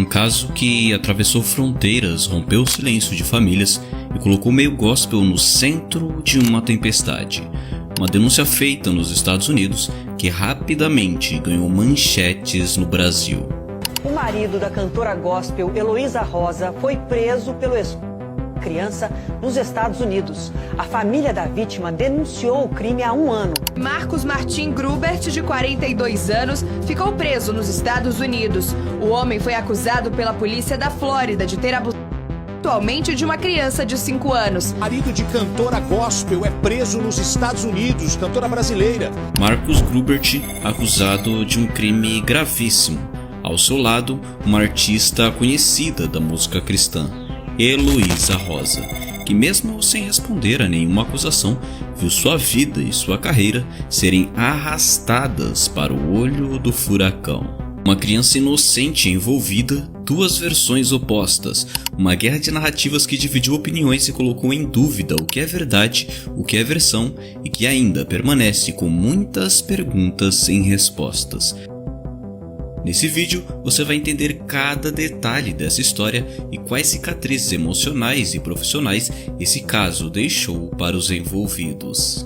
Um caso que atravessou fronteiras, rompeu o silêncio de famílias e colocou o meio gospel no centro de uma tempestade. Uma denúncia feita nos Estados Unidos que rapidamente ganhou manchetes no Brasil. O marido da cantora gospel Heloísa Rosa foi preso pelo criança nos Estados Unidos. A família da vítima denunciou o crime há 1 ano. Marcos Martin Grubert, de 42 anos, ficou preso nos Estados Unidos. O homem foi acusado pela polícia da Flórida de ter abusado atualmente de uma criança de 5 anos. Marido de cantora gospel é preso nos Estados Unidos, cantora brasileira. Marcos Grubert, acusado de um crime gravíssimo. Ao seu lado, uma artista conhecida da música cristã, Heloísa Rosa, que mesmo sem responder a nenhuma acusação, viu sua vida e sua carreira serem arrastadas para o olho do furacão. Uma criança inocente envolvida, duas versões opostas, uma guerra de narrativas que dividiu opiniões e colocou em dúvida o que é verdade, o que é versão e que ainda permanece com muitas perguntas sem respostas. Nesse vídeo você vai entender cada detalhe dessa história e quais cicatrizes emocionais e profissionais esse caso deixou para os envolvidos.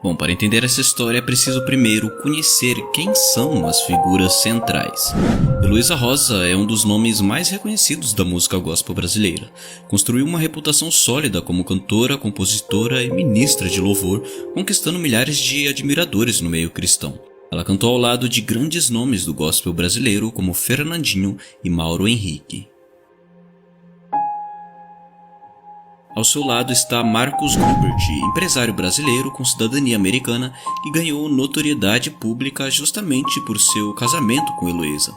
Bom, para entender essa história é preciso primeiro conhecer quem são as figuras centrais. Heloísa Rosa é um dos nomes mais reconhecidos da música gospel brasileira. Construiu uma reputação sólida como cantora, compositora e ministra de louvor, conquistando milhares de admiradores no meio cristão. Ela cantou ao lado de grandes nomes do gospel brasileiro como Fernandinho e Mauro Henrique. Ao seu lado está Marcos Grubert, empresário brasileiro com cidadania americana que ganhou notoriedade pública justamente por seu casamento com Heloísa.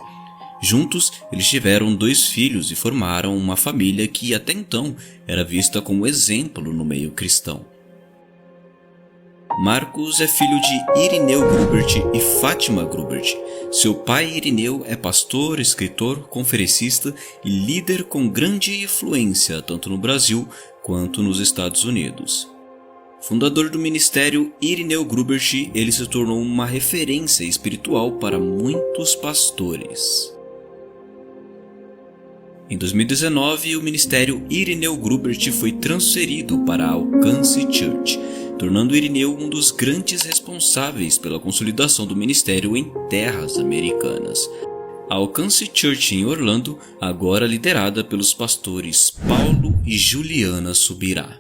Juntos, eles tiveram 2 filhos e formaram uma família que até então era vista como exemplo no meio cristão. Marcos é filho de Irineu Grubert e Fátima Grubert. Seu pai Irineu é pastor, escritor, conferencista e líder com grande influência tanto no Brasil quanto nos Estados Unidos. Fundador do ministério Irineu Grubert, ele se tornou uma referência espiritual para muitos pastores. Em 2019, o ministério Irineu Grubert foi transferido para a Alcance Church, tornando Irineu um dos grandes responsáveis pela consolidação do ministério em terras americanas. A Alcance Church em Orlando, agora liderada pelos pastores Paulo e Juliana Subirá.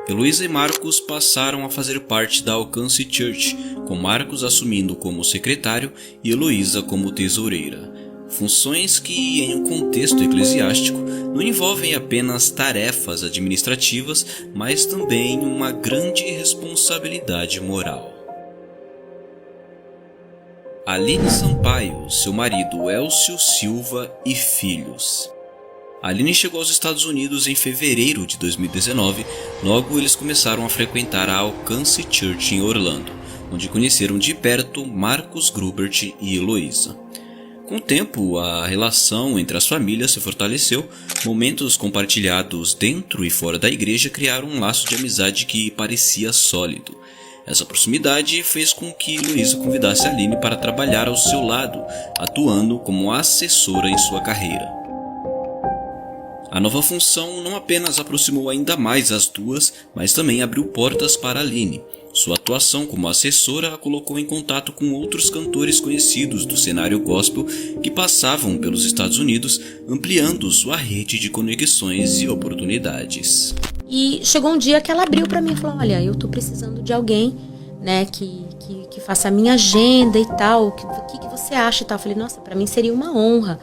Heloísa e Marcos passaram a fazer parte da Alcance Church, com Marcos assumindo como secretário e Heloísa como tesoureira. Funções que, em um contexto eclesiástico, não envolvem apenas tarefas administrativas, mas também uma grande responsabilidade moral. Aline Sampaio, seu marido Elcio Silva e filhos. Aline chegou aos Estados Unidos em fevereiro de 2019, logo eles começaram a frequentar a Alcance Church em Orlando, onde conheceram de perto Marcos Grubert e Heloísa. Com o tempo, a relação entre as famílias se fortaleceu, momentos compartilhados dentro e fora da igreja criaram um laço de amizade que parecia sólido. Essa proximidade fez com que Heloísa convidasse Aline para trabalhar ao seu lado, atuando como assessora em sua carreira. A nova função não apenas aproximou ainda mais as duas, mas também abriu portas para Aline. Sua atuação como assessora a colocou em contato com outros cantores conhecidos do cenário gospel que passavam pelos Estados Unidos, ampliando sua rede de conexões e oportunidades. E chegou um dia que ela abriu pra mim e falou: olha, eu tô precisando de alguém, né, que faça a minha agenda e tal, o que você acha e tal. Eu falei: nossa, pra mim seria uma honra.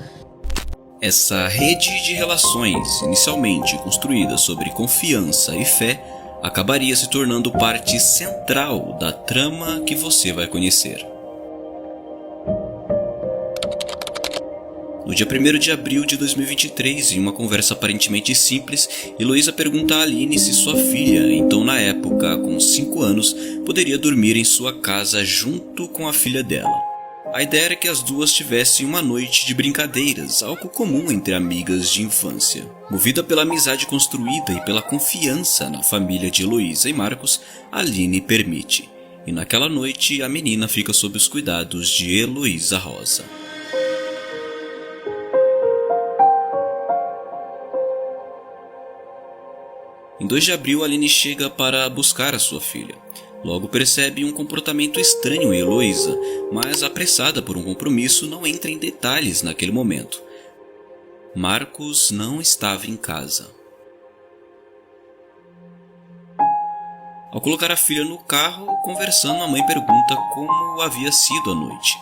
Essa rede de relações, inicialmente construída sobre confiança e fé, acabaria se tornando parte central da trama que você vai conhecer. No dia 1º de abril de 2023, em uma conversa aparentemente simples, Heloísa pergunta a Aline se sua filha, então na época com 5 anos, poderia dormir em sua casa junto com a filha dela. A ideia era que as duas tivessem uma noite de brincadeiras, algo comum entre amigas de infância. Movida pela amizade construída e pela confiança na família de Heloísa e Marcos, Aline permite. E naquela noite, a menina fica sob os cuidados de Heloísa Rosa. Em 2 de abril, Aline chega para buscar a sua filha. Logo percebe um comportamento estranho em Heloísa, mas apressada por um compromisso não entra em detalhes naquele momento. Marcos não estava em casa. Ao colocar a filha no carro, conversando, a mãe pergunta como havia sido a noite.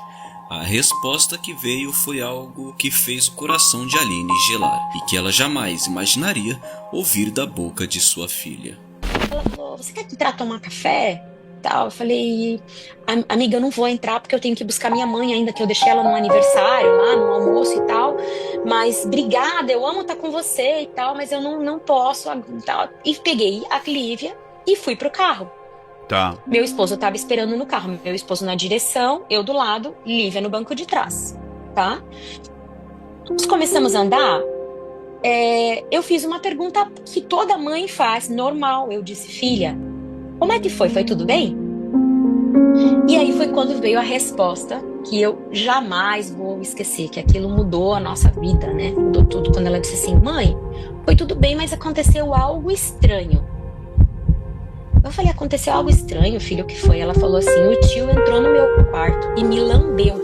A resposta que veio foi algo que fez o coração de Aline gelar e que ela jamais imaginaria ouvir da boca de sua filha. Ela falou, você quer entrar tomar café? Tal. Eu falei, amiga, eu não vou entrar porque eu tenho que buscar minha mãe ainda, que eu deixei ela no aniversário, lá no almoço e tal. Mas obrigada, eu amo estar com você e tal, mas eu não posso. Tal. E peguei a Lívia e fui pro carro. Tá. Meu esposo estava esperando no carro, meu esposo na direção, eu do lado, Lívia no banco de trás, tá? Nós começamos a andar, eu fiz uma pergunta que toda mãe faz, normal. Eu disse, filha, como é que foi? Foi tudo bem? E aí foi quando veio a resposta que eu jamais vou esquecer, que aquilo mudou a nossa vida, né? Mudou tudo. Quando ela disse assim, mãe, foi tudo bem, mas aconteceu algo estranho. Eu falei, aconteceu algo estranho, filho, o que foi? Ela falou assim, o tio entrou no meu quarto e me lambeu.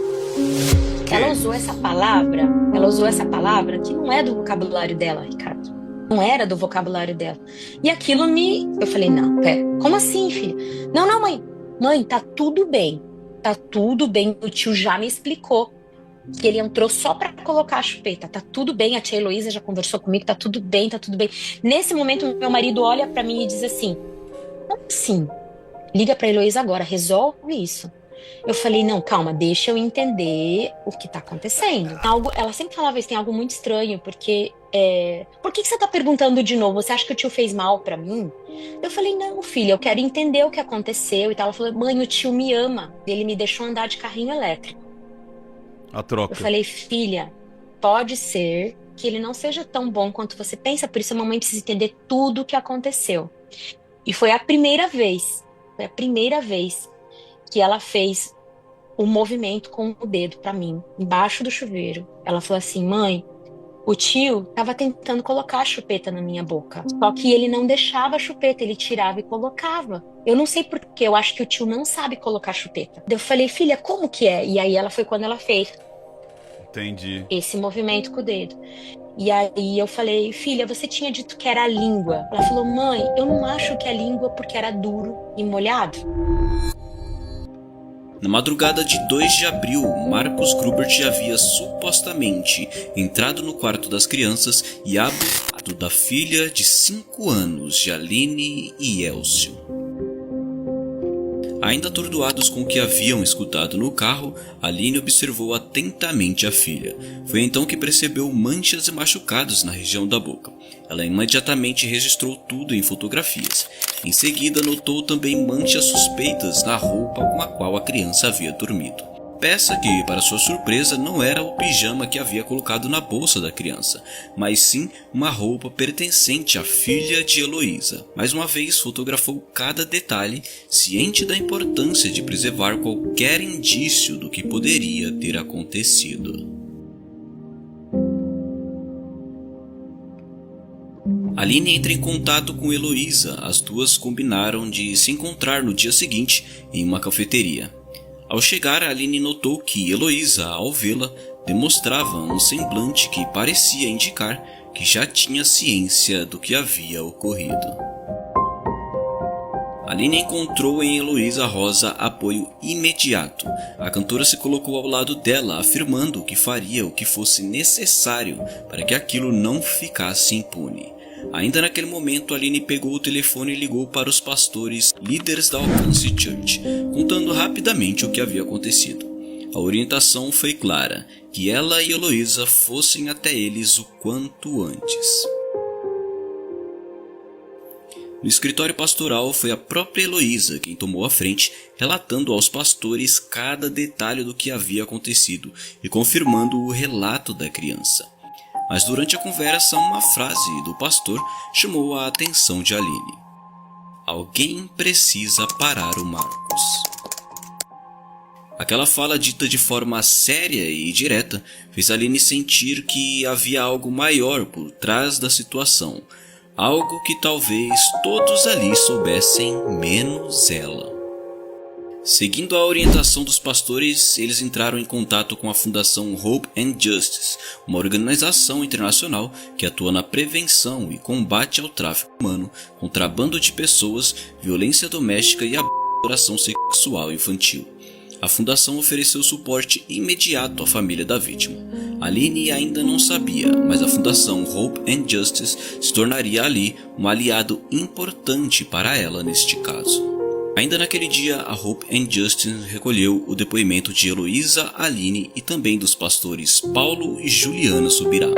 Ela usou essa palavra que não é do vocabulário dela, Ricardo. Não era do vocabulário dela. E aquilo eu falei, não, pera, como assim, filha? Não, mãe. Mãe, tá tudo bem. Tá tudo bem, o tio já me explicou que ele entrou só pra colocar a chupeta. Tá tudo bem, a tia Heloísa já conversou comigo, tá tudo bem. Nesse momento, meu marido olha pra mim e diz assim, como assim? Liga pra Heloísa agora, resolve isso. Eu falei, não, calma, deixa eu entender o que tá acontecendo. Ela sempre falava isso, tem algo muito estranho, porque... por que você tá perguntando de novo? Você acha que o tio fez mal pra mim? Eu falei, não, filha, eu quero entender o que aconteceu e tal. Ela falou, mãe, o tio me ama. Ele me deixou andar de carrinho elétrico. A troca. Eu falei, filha, pode ser que ele não seja tão bom quanto você pensa, por isso a mamãe precisa entender tudo o que aconteceu. E foi a primeira vez que ela fez o movimento com o dedo pra mim, embaixo do chuveiro. Ela falou assim, mãe, o tio tava tentando colocar a chupeta na minha boca, só que ele não deixava a chupeta, ele tirava e colocava. Eu não sei porquê, eu acho que o tio não sabe colocar a chupeta. Eu falei, filha, como que é? E aí ela foi quando ela fez Entendi. esse movimento com o dedo. E aí eu falei, filha, você tinha dito que era a língua. Ela falou, mãe, eu não acho que é língua porque era duro e molhado. Na madrugada de 2 de abril, Marcos Grubert havia supostamente entrado no quarto das crianças e abusado da filha de 5 anos de Aline e Elcio. Ainda atordoados com o que haviam escutado no carro, Aline observou atentamente a filha. Foi então que percebeu manchas e machucados na região da boca. Ela imediatamente registrou tudo em fotografias. Em seguida, notou também manchas suspeitas na roupa com a qual a criança havia dormido. Peça que, para sua surpresa, não era o pijama que havia colocado na bolsa da criança, mas sim uma roupa pertencente à filha de Heloísa. Mais uma vez, fotografou cada detalhe, ciente da importância de preservar qualquer indício do que poderia ter acontecido. Aline entra em contato com Heloísa. As duas combinaram de se encontrar no dia seguinte em uma cafeteria. Ao chegar, Aline notou que Heloísa, ao vê-la, demonstrava um semblante que parecia indicar que já tinha ciência do que havia ocorrido. Aline encontrou em Heloísa Rosa apoio imediato. A cantora se colocou ao lado dela, afirmando que faria o que fosse necessário para que aquilo não ficasse impune. Ainda naquele momento, Aline pegou o telefone e ligou para os pastores líderes da Alcance Church, contando rapidamente o que havia acontecido. A orientação foi clara, que ela e Heloísa fossem até eles o quanto antes. No escritório pastoral foi a própria Heloísa quem tomou a frente, relatando aos pastores cada detalhe do que havia acontecido e confirmando o relato da criança. Mas durante a conversa, uma frase do pastor chamou a atenção de Aline. Alguém precisa parar o Marcos. Aquela fala dita de forma séria e direta fez Aline sentir que havia algo maior por trás da situação. Algo que talvez todos ali soubessem, menos ela. Seguindo a orientação dos pastores, eles entraram em contato com a Fundação Hope and Justice, uma organização internacional que atua na prevenção e combate ao tráfico humano, contrabando de pessoas, violência doméstica e exploração sexual infantil. A fundação ofereceu suporte imediato à família da vítima. Aline ainda não sabia, mas a Fundação Hope and Justice se tornaria ali um aliado importante para ela neste caso. Ainda naquele dia, a Hope and Justice recolheu o depoimento de Heloísa, Aline e também dos pastores Paulo e Juliana Subirá.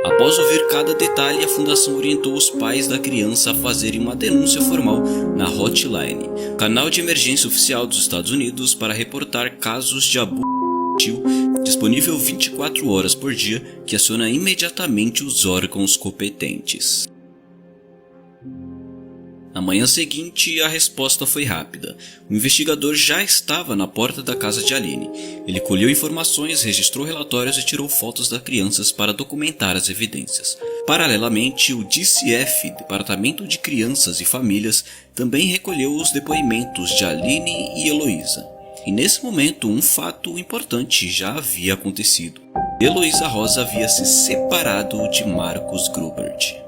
Após ouvir cada detalhe, a fundação orientou os pais da criança a fazerem uma denúncia formal na Hotline, canal de emergência oficial dos Estados Unidos para reportar casos de abuso infantil, disponível 24 horas por dia, que aciona imediatamente os órgãos competentes. Na manhã seguinte, a resposta foi rápida. O investigador já estava na porta da casa de Aline. Ele colheu informações, registrou relatórios e tirou fotos das crianças para documentar as evidências. Paralelamente, o DCF, Departamento de Crianças e Famílias, também recolheu os depoimentos de Aline e Heloísa. E nesse momento, um fato importante já havia acontecido. Heloísa Rosa havia se separado de Marcos Grubert.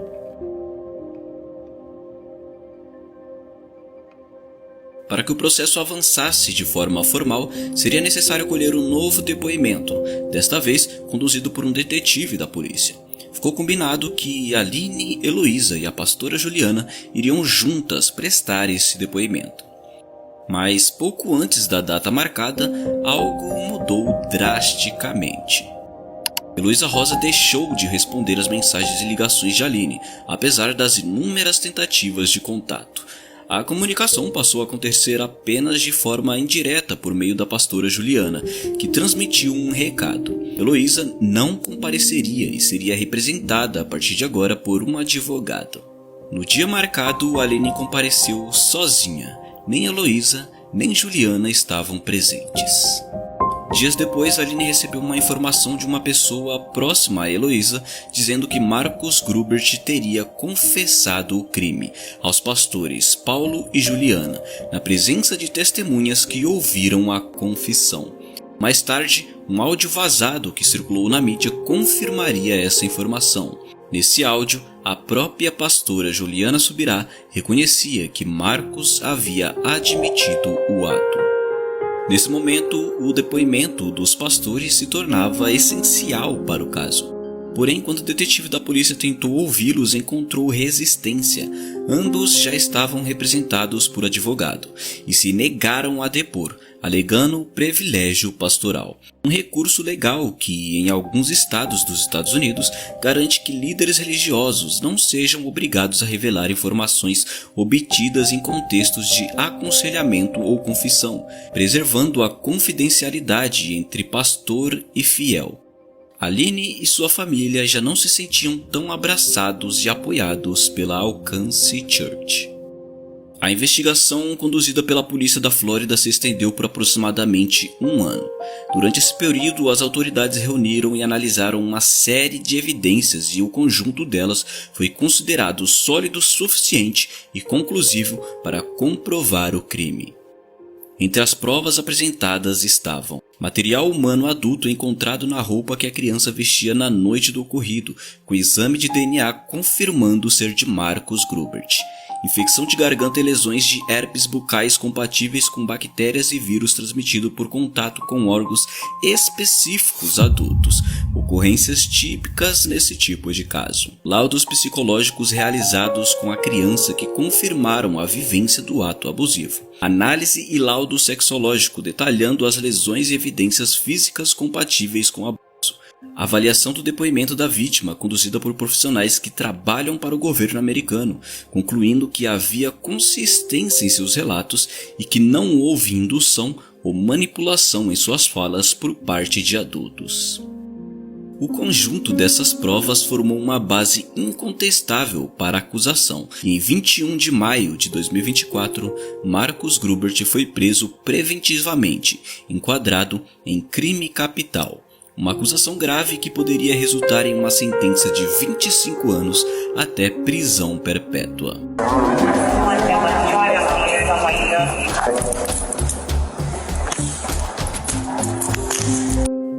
Para que o processo avançasse de forma formal, seria necessário colher um novo depoimento, desta vez conduzido por um detetive da polícia. Ficou combinado que Aline, Heloísa e a pastora Juliana iriam juntas prestar esse depoimento. Mas pouco antes da data marcada, algo mudou drasticamente. Heloísa Rosa deixou de responder às mensagens e ligações de Aline, apesar das inúmeras tentativas de contato. A comunicação passou a acontecer apenas de forma indireta por meio da pastora Juliana, que transmitiu um recado. Heloísa não compareceria e seria representada a partir de agora por um advogado. No dia marcado, Aline compareceu sozinha. Nem Heloísa, nem Juliana estavam presentes. Dias depois, Aline recebeu uma informação de uma pessoa próxima a Heloísa, dizendo que Marcos Grubert teria confessado o crime aos pastores Paulo e Juliana, na presença de testemunhas que ouviram a confissão. Mais tarde, um áudio vazado que circulou na mídia confirmaria essa informação. Nesse áudio, a própria pastora Juliana Subirá reconhecia que Marcos havia admitido o ato. Nesse momento, o depoimento dos pastores se tornava essencial para o caso. Porém, quando o detetive da polícia tentou ouvi-los, encontrou resistência. Ambos já estavam representados por advogado e se negaram a depor, alegando privilégio pastoral. Um recurso legal que, em alguns estados dos Estados Unidos, garante que líderes religiosos não sejam obrigados a revelar informações obtidas em contextos de aconselhamento ou confissão, preservando a confidencialidade entre pastor e fiel. Aline e sua família já não se sentiam tão abraçados e apoiados pela Alcance Church. A investigação conduzida pela polícia da Flórida se estendeu por aproximadamente um ano. Durante esse período, as autoridades reuniram e analisaram uma série de evidências e o conjunto delas foi considerado sólido o suficiente e conclusivo para comprovar o crime. Entre as provas apresentadas estavam material humano adulto encontrado na roupa que a criança vestia na noite do ocorrido, com exame de DNA confirmando ser de Marcos Grubert. Infecção de garganta e lesões de herpes bucais compatíveis com bactérias e vírus transmitido por contato com órgãos específicos adultos. O ocorrências típicas nesse tipo de caso. Laudos psicológicos realizados com a criança que confirmaram a vivência do ato abusivo. Análise e laudo sexológico detalhando as lesões e evidências físicas compatíveis com o abuso. Avaliação do depoimento da vítima, conduzida por profissionais que trabalham para o governo americano, concluindo que havia consistência em seus relatos e que não houve indução ou manipulação em suas falas por parte de adultos. O conjunto dessas provas formou uma base incontestável para a acusação e em 21 de maio de 2024, Marcus Grubert foi preso preventivamente, enquadrado em crime capital. Uma acusação grave que poderia resultar em uma sentença de 25 anos até prisão perpétua.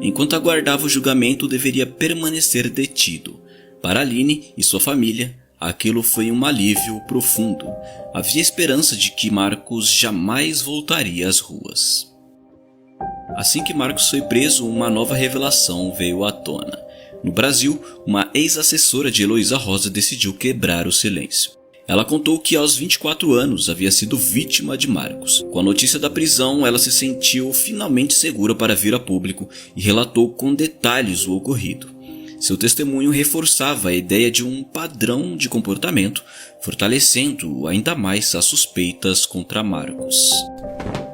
Enquanto aguardava o julgamento, deveria permanecer detido. Para Aline e sua família, aquilo foi um alívio profundo. Havia esperança de que Marcus jamais voltaria às ruas. Assim que Marcus foi preso, uma nova revelação veio à tona. No Brasil, uma ex-assessora de Heloísa Rosa decidiu quebrar o silêncio. Ela contou que aos 24 anos havia sido vítima de Marcus. Com a notícia da prisão, ela se sentiu finalmente segura para vir a público e relatou com detalhes o ocorrido. Seu testemunho reforçava a ideia de um padrão de comportamento, fortalecendo ainda mais as suspeitas contra Marcus.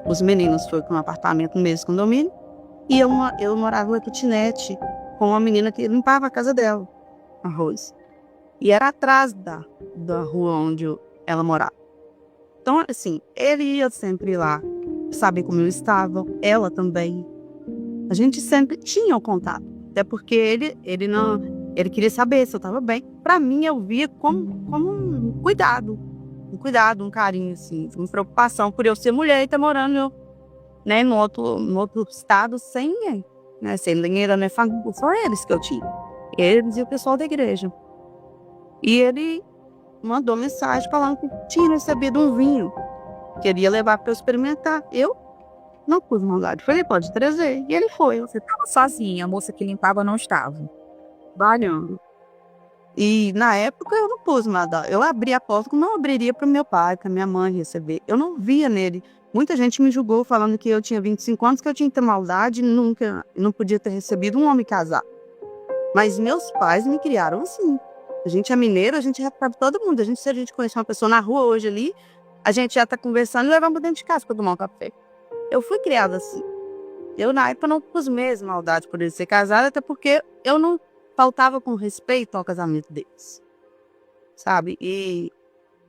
Os meninos foram para um apartamento no mesmo condomínio e eu morava numa kitnet com uma menina que limpava a casa dela, a Rose. E era atrás da rua onde ela morava. Então, assim, ele ia sempre lá saber como eu estava, ela também. A gente sempre tinha o contato, até porque ele queria saber se eu estava bem. Para mim, eu via como um cuidado. Um cuidado, um carinho, assim, uma preocupação por eu ser mulher e estar morando, né, no outro estado sem ninguém, né, sem dinheiro, né, só eles que eu tinha, eles e o pessoal da igreja. E ele mandou mensagem falando que tinha recebido um vinho, queria levar para eu experimentar. Eu não pus maldade, falei, pode trazer, e ele foi. Você estava sozinha, a moça que limpava não estava? Trabalhando. E na época eu não pus nada. Eu abri a porta como eu abriria para o meu pai, para minha mãe receber. Eu não via nele. Muita gente me julgou falando que eu tinha 25 anos, que eu tinha que ter maldade, não podia ter recebido um homem casado. Mas meus pais me criaram assim. A gente é mineiro, a gente recebe todo mundo. Se a gente conhecer uma pessoa na rua hoje ali, a gente já está conversando e levamos para dentro de casa para tomar um café. Eu fui criada assim. Eu na época não pus mesmo maldade por ele ser casado, até porque eu não faltava com respeito ao casamento deles, sabe? E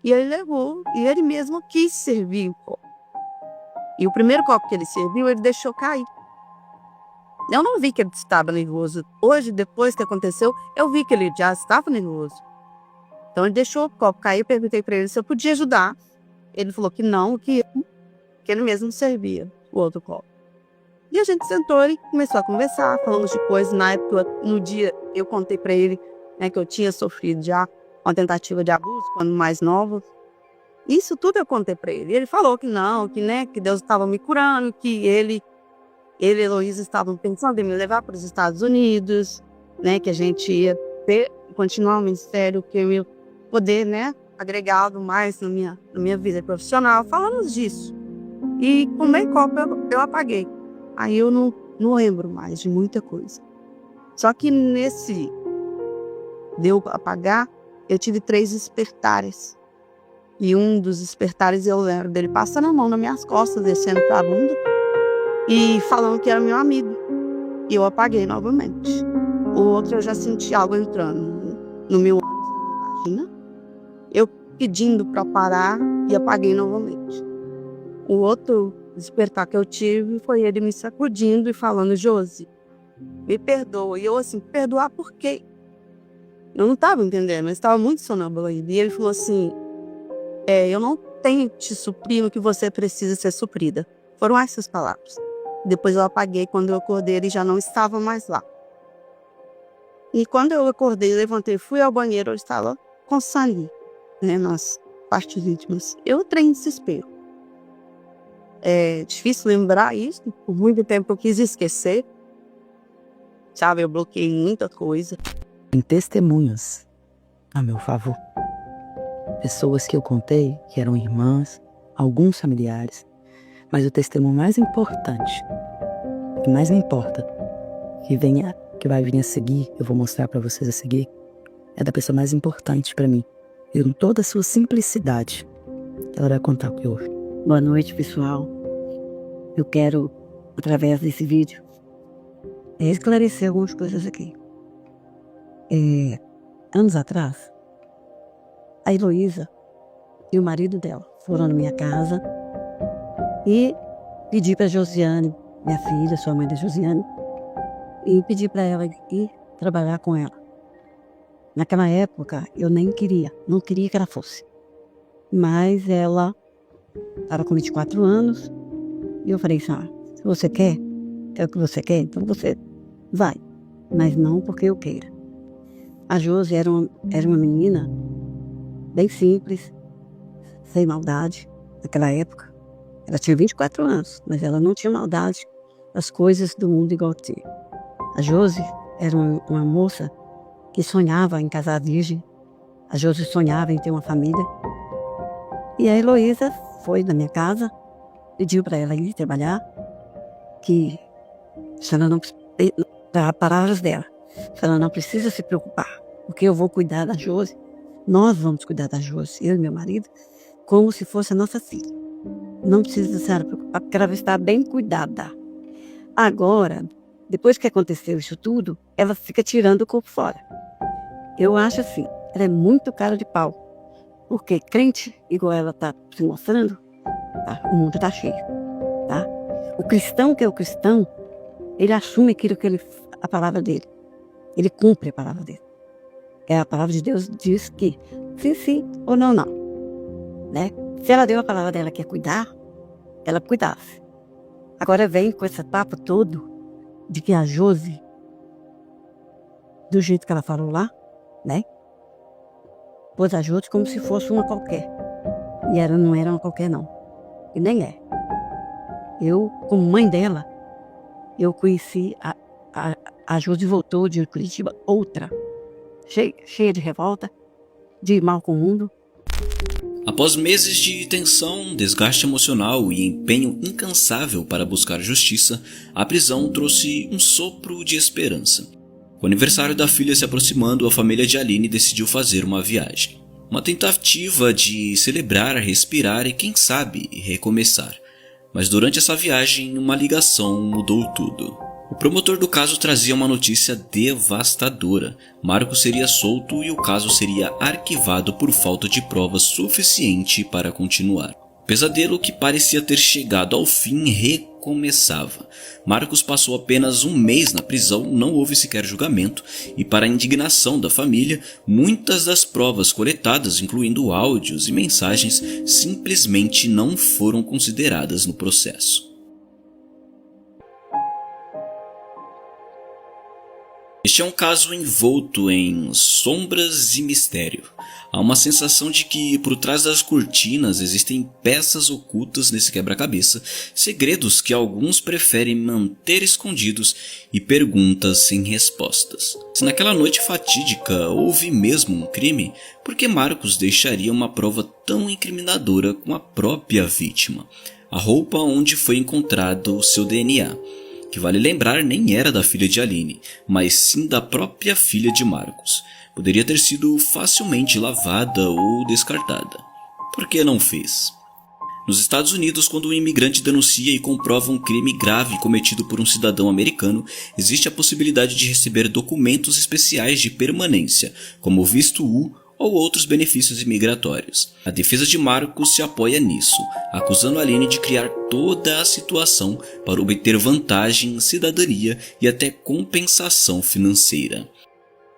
ele levou, e ele mesmo quis servir o copo. E o primeiro copo que ele serviu, ele deixou cair. Eu não vi que ele estava nervoso. Hoje, depois que aconteceu, eu vi que ele já estava nervoso. Então ele deixou o copo cair, eu perguntei para ele se eu podia ajudar. Ele falou que não, que ele mesmo servia o outro copo. E a gente sentou e começou a conversar, falamos de coisas. Na época, no dia, eu contei para ele, né, que eu tinha sofrido já uma tentativa de abuso quando mais nova. Isso tudo eu contei para ele. Ele falou que não, que Deus estava me curando, que ele e Heloísa estavam pensando em me levar para os Estados Unidos, né, que a gente ia continuar o ministério, que eu ia poder, né, agregar algo mais na minha vida profissional. Falamos disso. E com meio copo eu apaguei. Aí eu não lembro mais de muita coisa. Só que nesse de eu apagar, eu tive 3 despertares. E um dos despertares eu lembro dele passando a mão nas minhas costas, descendo pra bunda e falando que era meu amigo. E eu apaguei novamente. O outro eu já senti algo entrando no meu vagina. Eu pedindo para parar e apaguei novamente. O outro despertar que eu tive foi ele me sacudindo e falando: Josi, me perdoa. E eu assim, perdoar por quê? Eu não estava entendendo, mas estava muito sonâmbula ainda. E ele falou assim: eu não tenho te suprir o que você precisa ser suprida. Foram essas palavras. Depois eu apaguei, quando eu acordei ele já não estava mais lá. E quando eu acordei, levantei, fui ao banheiro, eu estava com sangue, né, nas partes íntimas. Eu entrei em desespero. É difícil lembrar isso, por muito tempo eu quis esquecer. sabe? Eu bloqueei muita coisa. Tem testemunhas a meu favor. Pessoas que eu contei que eram irmãs, alguns familiares. Mas o testemunho mais importante, que mais me importa, que vai vir a seguir, eu vou mostrar para vocês a seguir, é da pessoa mais importante para mim. E com toda a sua simplicidade, ela vai contar o que houve. Boa noite, pessoal. Eu quero, através desse vídeo, esclarecer algumas coisas aqui. Anos atrás, a Heloísa e o marido dela foram na minha casa e pedi para Josiane, minha filha, sua mãe da Josiane, e pedi para ela ir trabalhar com ela. Naquela época, eu nem queria, não queria que ela fosse. Mas ela estava com 24 anos e eu falei assim, se você quer, é o que você quer, então você vai. Mas não porque eu queira. A Josi era uma menina bem simples, sem maldade, naquela época. Ela tinha 24 anos, mas ela não tinha maldade das coisas do mundo igual tinha. A Josi era uma moça que sonhava em casar virgem. A Josi sonhava em ter uma família. E a Heloísa foi na minha casa, pediu para ela ir trabalhar, que se ela não, para palavras dela, se ela não precisa se preocupar, porque eu vou cuidar da Josi, nós vamos cuidar da Josi, eu e meu marido, como se fosse a nossa filha. Não precisa se preocupar, porque ela vai estar bem cuidada. Agora, depois que aconteceu isso tudo, ela fica tirando o corpo fora. Eu acho assim, ela é muito cara de pau. Porque crente, igual ela está se mostrando, tá? O mundo está cheio. Tá? O cristão que é o cristão, ele assume aquilo que a palavra dele. Ele cumpre a palavra dele. A palavra de Deus diz que sim, sim ou não, não. Né? Se ela deu a palavra dela que é cuidar, ela cuidasse. Agora vem com esse papo todo de que a Josi, do jeito que ela falou lá, né? Pôs a Josi como se fosse uma qualquer. E ela não era uma qualquer, não. E nem é. Eu, como mãe dela, eu conheci a Josi voltou de Curitiba outra. Cheia de revolta, de mal com o mundo. Após meses de tensão, desgaste emocional e empenho incansável para buscar justiça, a prisão trouxe um sopro de esperança. Com o aniversário da filha se aproximando, a família de Aline decidiu fazer uma viagem. Uma tentativa de celebrar, respirar e, quem sabe, recomeçar. Mas durante essa viagem, uma ligação mudou tudo. O promotor do caso trazia uma notícia devastadora. Marcos seria solto e o caso seria arquivado por falta de provas suficiente para continuar. O pesadelo que parecia ter chegado ao fim recomeçava. Marcos passou apenas um mês na prisão, não houve sequer julgamento, e para a indignação da família, muitas das provas coletadas, incluindo áudios e mensagens, simplesmente não foram consideradas no processo. Este é um caso envolto em sombras e mistério. Há uma sensação de que por trás das cortinas existem peças ocultas nesse quebra-cabeça, segredos que alguns preferem manter escondidos e perguntas sem respostas. Se naquela noite fatídica houve mesmo um crime, por que Marcos deixaria uma prova tão incriminadora com a própria vítima? A roupa onde foi encontrado o seu DNA. Que vale lembrar nem era da filha de Aline, mas sim da própria filha de Marcos. Poderia ter sido facilmente lavada ou descartada. Por que não fez? Nos Estados Unidos, quando um imigrante denuncia e comprova um crime grave cometido por um cidadão americano, existe a possibilidade de receber documentos especiais de permanência, como o visto U ou outros benefícios imigratórios. A defesa de Marcos se apoia nisso, acusando Aline de criar toda a situação para obter vantagem, cidadania e até compensação financeira.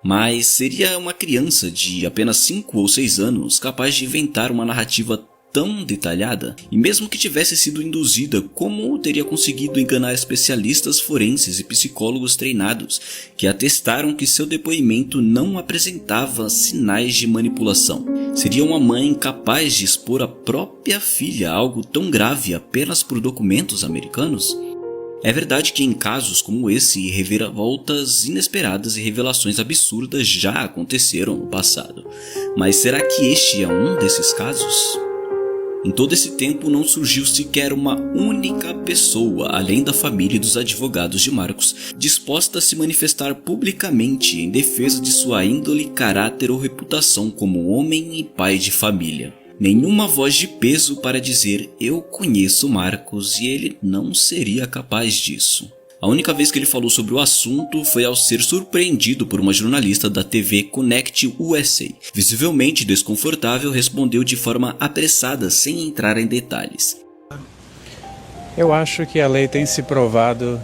Mas seria uma criança de apenas 5 ou 6 anos capaz de inventar uma narrativa tão detalhada? E mesmo que tivesse sido induzida, como teria conseguido enganar especialistas forenses e psicólogos treinados que atestaram que seu depoimento não apresentava sinais de manipulação? Seria uma mãe capaz de expor a própria filha a algo tão grave apenas por documentos americanos? É verdade que em casos como esse, reviravoltas inesperadas e revelações absurdas já aconteceram no passado. Mas será que este é um desses casos? Em todo esse tempo não surgiu sequer uma única pessoa, além da família e dos advogados de Marcos, disposta a se manifestar publicamente em defesa de sua índole, caráter ou reputação como homem e pai de família. Nenhuma voz de peso para dizer eu conheço Marcos e ele não seria capaz disso. A única vez que ele falou sobre o assunto foi ao ser surpreendido por uma jornalista da TV Connect USA. Visivelmente desconfortável, respondeu de forma apressada, sem entrar em detalhes. Eu acho que a lei tem se provado.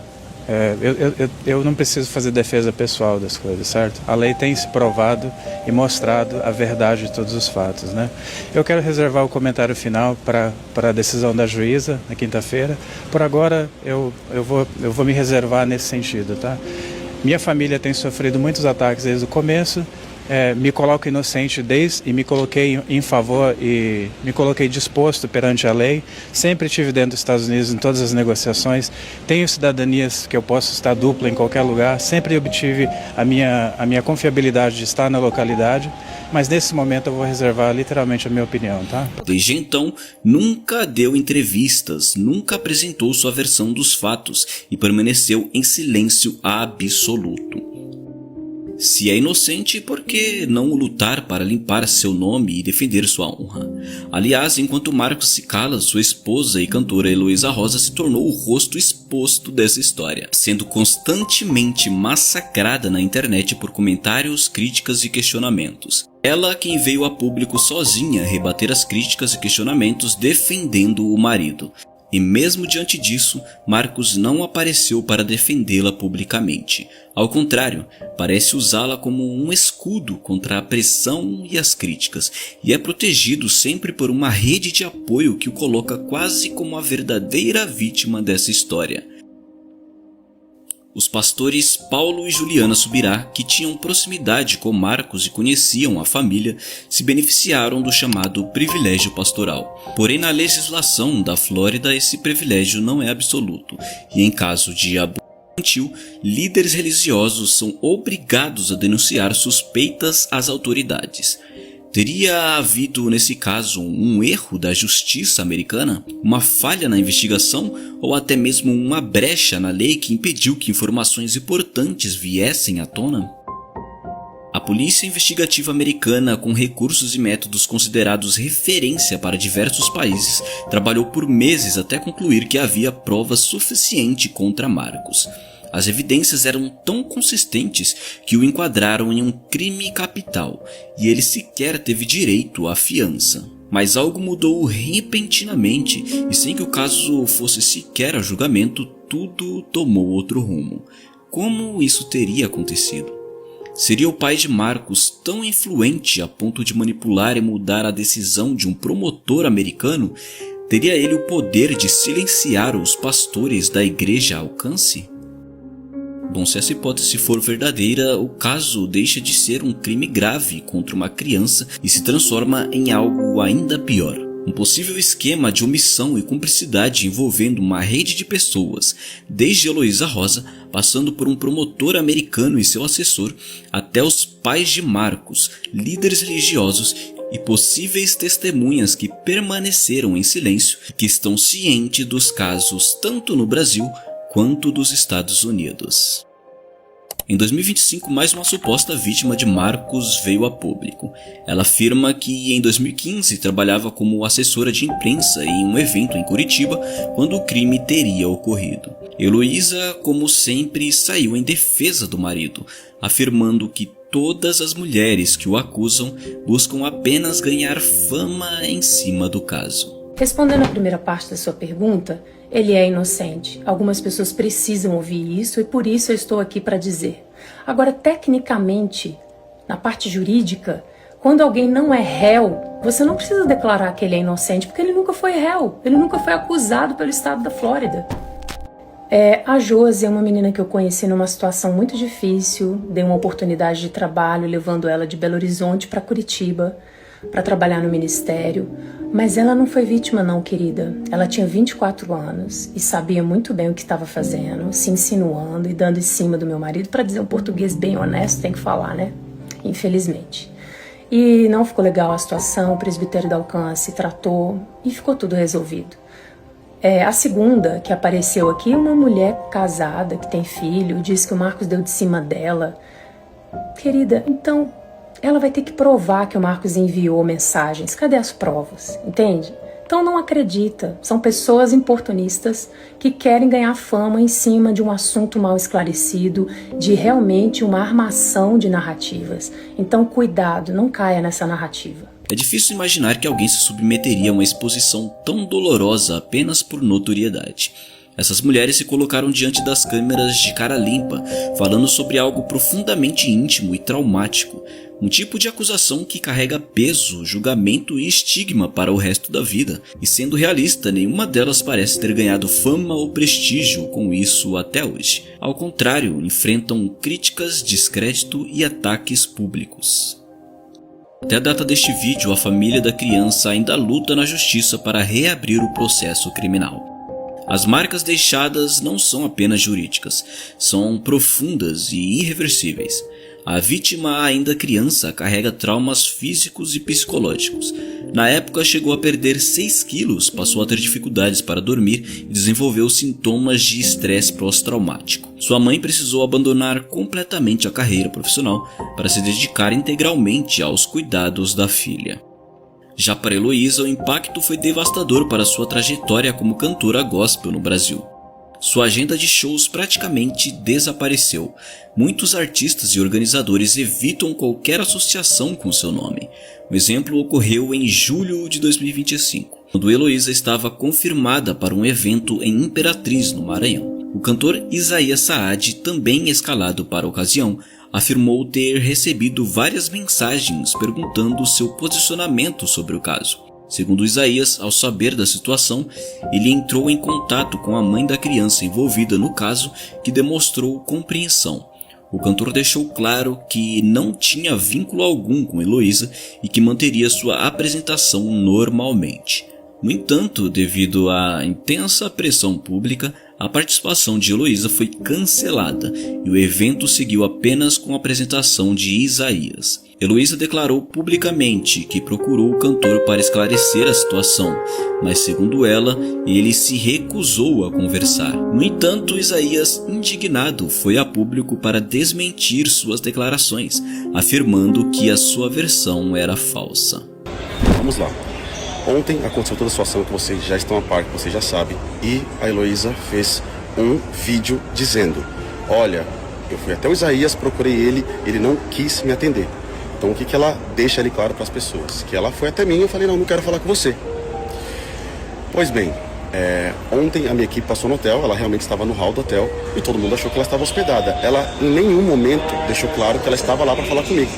Eu não preciso fazer defesa pessoal das coisas, certo? A lei tem se provado e mostrado a verdade de todos os fatos, né? Eu quero reservar o comentário final para a decisão da juíza na quinta-feira. Por agora, eu vou me reservar nesse sentido, tá? Minha família tem sofrido muitos ataques desde o começo. Me coloco inocente e me coloquei em favor e me coloquei disposto perante a lei. Sempre estive dentro dos Estados Unidos em todas as negociações. Tenho cidadanias que eu posso estar dupla em qualquer lugar. Sempre obtive a minha confiabilidade de estar na localidade. Mas nesse momento eu vou reservar literalmente a minha opinião, tá? Desde então, nunca deu entrevistas, nunca apresentou sua versão dos fatos e permaneceu em silêncio absoluto. Se é inocente, por que não lutar para limpar seu nome e defender sua honra? Aliás, enquanto Marcos se cala, sua esposa e cantora Heloísa Rosa se tornou o rosto exposto dessa história, sendo constantemente massacrada na internet por comentários, críticas e questionamentos. Ela quem veio a público sozinha rebater as críticas e questionamentos defendendo o marido. E mesmo diante disso, Marcos não apareceu para defendê-la publicamente. Ao contrário, parece usá-la como um escudo contra a pressão e as críticas, e é protegido sempre por uma rede de apoio que o coloca quase como a verdadeira vítima dessa história. Os pastores Paulo e Juliana Subirá, que tinham proximidade com Marcos e conheciam a família, se beneficiaram do chamado privilégio pastoral. Porém, na legislação da Flórida, esse privilégio não é absoluto, e em caso de abuso infantil, líderes religiosos são obrigados a denunciar suspeitas às autoridades. Teria havido, nesse caso, um erro da justiça americana? Uma falha na investigação? Ou até mesmo uma brecha na lei que impediu que informações importantes viessem à tona? A Polícia Investigativa Americana, com recursos e métodos considerados referência para diversos países, trabalhou por meses até concluir que havia prova suficiente contra Marcos. As evidências eram tão consistentes que o enquadraram em um crime capital e ele sequer teve direito à fiança. Mas algo mudou repentinamente e sem que o caso fosse sequer a julgamento, tudo tomou outro rumo. Como isso teria acontecido? Seria o pai de Marcos tão influente a ponto de manipular e mudar a decisão de um promotor americano? Teria ele o poder de silenciar os pastores da igreja Alcance? Bom, se essa hipótese for verdadeira, o caso deixa de ser um crime grave contra uma criança e se transforma em algo ainda pior. Um possível esquema de omissão e cumplicidade envolvendo uma rede de pessoas, desde Heloísa Rosa, passando por um promotor americano e seu assessor, até os pais de Marcos, líderes religiosos e possíveis testemunhas que permaneceram em silêncio e que estão cientes dos casos tanto no Brasil quanto dos Estados Unidos. Em 2025, mais uma suposta vítima de Marcos veio a público. Ela afirma que em 2015 trabalhava como assessora de imprensa em um evento em Curitiba quando o crime teria ocorrido. Heloísa, como sempre, saiu em defesa do marido, afirmando que todas as mulheres que o acusam buscam apenas ganhar fama em cima do caso. Respondendo à primeira parte da sua pergunta, ele é inocente. Algumas pessoas precisam ouvir isso e por isso eu estou aqui para dizer. Agora, tecnicamente, na parte jurídica, quando alguém não é réu, você não precisa declarar que ele é inocente, porque ele nunca foi réu, ele nunca foi acusado pelo estado da Flórida. A Josi é uma menina que eu conheci numa situação muito difícil, dei uma oportunidade de trabalho levando ela de Belo Horizonte para Curitiba. para trabalhar no ministério, mas ela não foi vítima não, querida. Ela tinha 24 anos e sabia muito bem o que estava fazendo, se insinuando e dando em cima do meu marido. Para dizer um português bem honesto, tem que falar, né? Infelizmente. E não ficou legal a situação, o presbitério da Alcance tratou e ficou tudo resolvido. A segunda que apareceu aqui é uma mulher casada, que tem filho, diz que o Marcos deu de cima dela. Querida, então ela vai ter que provar que o Marcos enviou mensagens. Cadê as provas? Entende? Então não acredita. São pessoas oportunistas que querem ganhar fama em cima de um assunto mal esclarecido, de realmente uma armação de narrativas. Então cuidado, não caia nessa narrativa. É difícil imaginar que alguém se submeteria a uma exposição tão dolorosa apenas por notoriedade. Essas mulheres se colocaram diante das câmeras de cara limpa, falando sobre algo profundamente íntimo e traumático, um tipo de acusação que carrega peso, julgamento e estigma para o resto da vida. E sendo realista, nenhuma delas parece ter ganhado fama ou prestígio com isso até hoje. Ao contrário, enfrentam críticas, descrédito e ataques públicos. Até a data deste vídeo, a família da criança ainda luta na justiça para reabrir o processo criminal. As marcas deixadas não são apenas jurídicas, são profundas e irreversíveis. A vítima, ainda criança, carrega traumas físicos e psicológicos. Na época chegou a perder 6 quilos, passou a ter dificuldades para dormir e desenvolveu sintomas de estresse pós-traumático. Sua mãe precisou abandonar completamente a carreira profissional para se dedicar integralmente aos cuidados da filha. Já para Heloísa, o impacto foi devastador para sua trajetória como cantora gospel no Brasil. Sua agenda de shows praticamente desapareceu. Muitos artistas e organizadores evitam qualquer associação com seu nome. O exemplo ocorreu em julho de 2025, quando Heloísa estava confirmada para um evento em Imperatriz, no Maranhão. O cantor Isaías Saad, também escalado para a ocasião, afirmou ter recebido várias mensagens perguntando seu posicionamento sobre o caso. Segundo Isaías, ao saber da situação, ele entrou em contato com a mãe da criança envolvida no caso, que demonstrou compreensão. O cantor deixou claro que não tinha vínculo algum com Heloísa e que manteria sua apresentação normalmente. No entanto, devido à intensa pressão pública, a participação de Heloísa foi cancelada e o evento seguiu apenas com a apresentação de Isaías. Heloísa declarou publicamente que procurou o cantor para esclarecer a situação, mas segundo ela, ele se recusou a conversar. No entanto, Isaías, indignado, foi a público para desmentir suas declarações, afirmando que a sua versão era falsa. Vamos lá. Ontem aconteceu toda a situação que vocês já estão a par, que vocês já sabem, e a Heloísa fez um vídeo dizendo: olha, eu fui até o Isaías, procurei ele não quis me atender. Então o que ela deixa ali claro para as pessoas? Que ela foi até mim e eu falei: não quero falar com você. Pois bem, ontem a minha equipe passou no hotel, ela realmente estava no hall do hotel e todo mundo achou que ela estava hospedada. Ela em nenhum momento deixou claro que ela estava lá para falar comigo.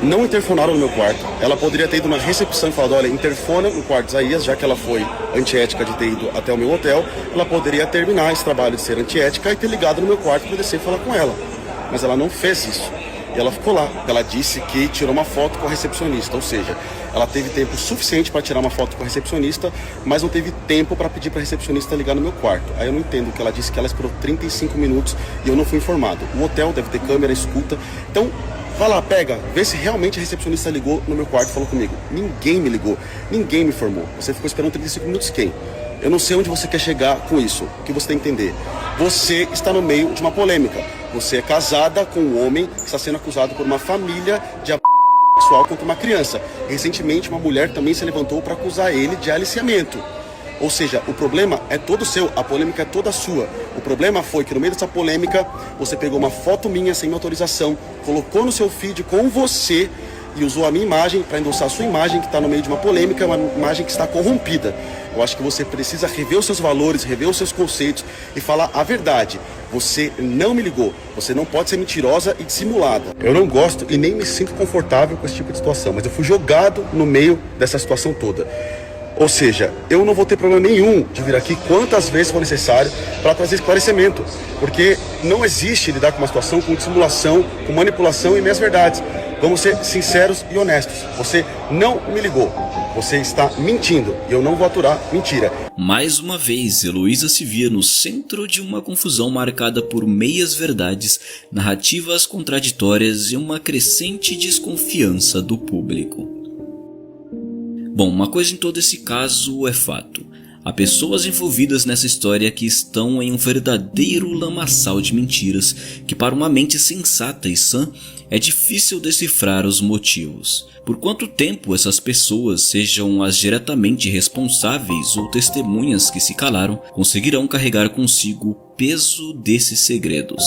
Não interfonaram no meu quarto. Ela poderia ter ido na recepção e falado: olha, interfona no quarto de Isaías, já que ela foi antiética de ter ido até o meu hotel, ela poderia terminar esse trabalho de ser antiética e ter ligado no meu quarto para descer e falar com ela. Mas ela não fez isso. E ela ficou lá. Ela disse que tirou uma foto com a recepcionista, ou seja, ela teve tempo suficiente para tirar uma foto com a recepcionista, mas não teve tempo para pedir para a recepcionista ligar no meu quarto. Aí eu não entendo, que ela disse que ela esperou 35 minutos e eu não fui informado. O hotel deve ter câmera, escuta. Então, vai lá, pega, vê se realmente a recepcionista ligou no meu quarto e falou comigo. Ninguém me ligou, ninguém me informou. Você ficou esperando 35 minutos quem? Eu não sei onde você quer chegar com isso. O que você tem que entender? Você está no meio de uma polêmica. Você é casada com um homem que está sendo acusado por uma família de abuso sexual contra uma criança. Recentemente, uma mulher também se levantou para acusar ele de aliciamento. Ou seja, o problema é todo seu, a polêmica é toda sua. O problema foi que no meio dessa polêmica, você pegou uma foto minha sem minha autorização, colocou no seu feed com você e usou a minha imagem para endossar a sua imagem, que está no meio de uma polêmica, uma imagem que está corrompida. Eu acho que você precisa rever os seus valores, rever os seus conceitos e falar a verdade. Você não me ligou, você não pode ser mentirosa e dissimulada. Eu não gosto e nem me sinto confortável com esse tipo de situação, mas eu fui jogado no meio dessa situação toda. Ou seja, eu não vou ter problema nenhum de vir aqui quantas vezes for necessário para trazer esclarecimento, porque não existe lidar com uma situação com dissimulação, com manipulação e meias verdades. Vamos ser sinceros e honestos. Você não me ligou. Você está mentindo e eu não vou aturar mentira. Mais uma vez, Heloísa se via no centro de uma confusão marcada por meias-verdades, narrativas contraditórias e uma crescente desconfiança do público. Bom, uma coisa em todo esse caso é fato. Há pessoas envolvidas nessa história que estão em um verdadeiro lamaçal de mentiras que, para uma mente sensata e sã, é difícil decifrar os motivos. Por quanto tempo essas pessoas, sejam as diretamente responsáveis ou testemunhas que se calaram, conseguirão carregar consigo o peso desses segredos?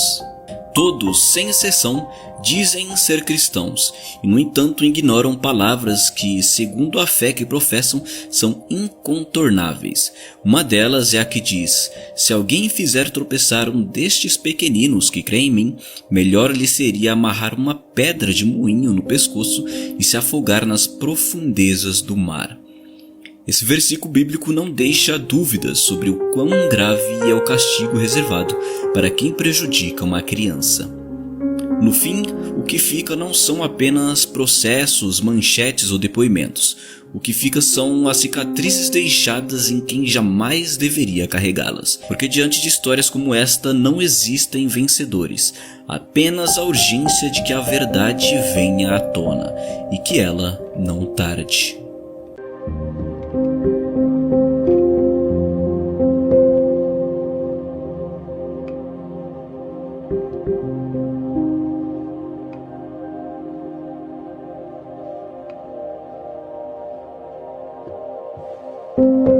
Todos, sem exceção, dizem ser cristãos e, no entanto, ignoram palavras que, segundo a fé que professam, são incontornáveis. Uma delas é a que diz: se alguém fizer tropeçar um destes pequeninos que crê em mim, melhor lhe seria amarrar uma pedra de moinho no pescoço e se afogar nas profundezas do mar. Esse versículo bíblico não deixa dúvidas sobre o quão grave é o castigo reservado para quem prejudica uma criança. No fim, o que fica não são apenas processos, manchetes ou depoimentos. O que fica são as cicatrizes deixadas em quem jamais deveria carregá-las. Porque diante de histórias como esta não existem vencedores, apenas a urgência de que a verdade venha à tona e que ela não tarde. Thank you.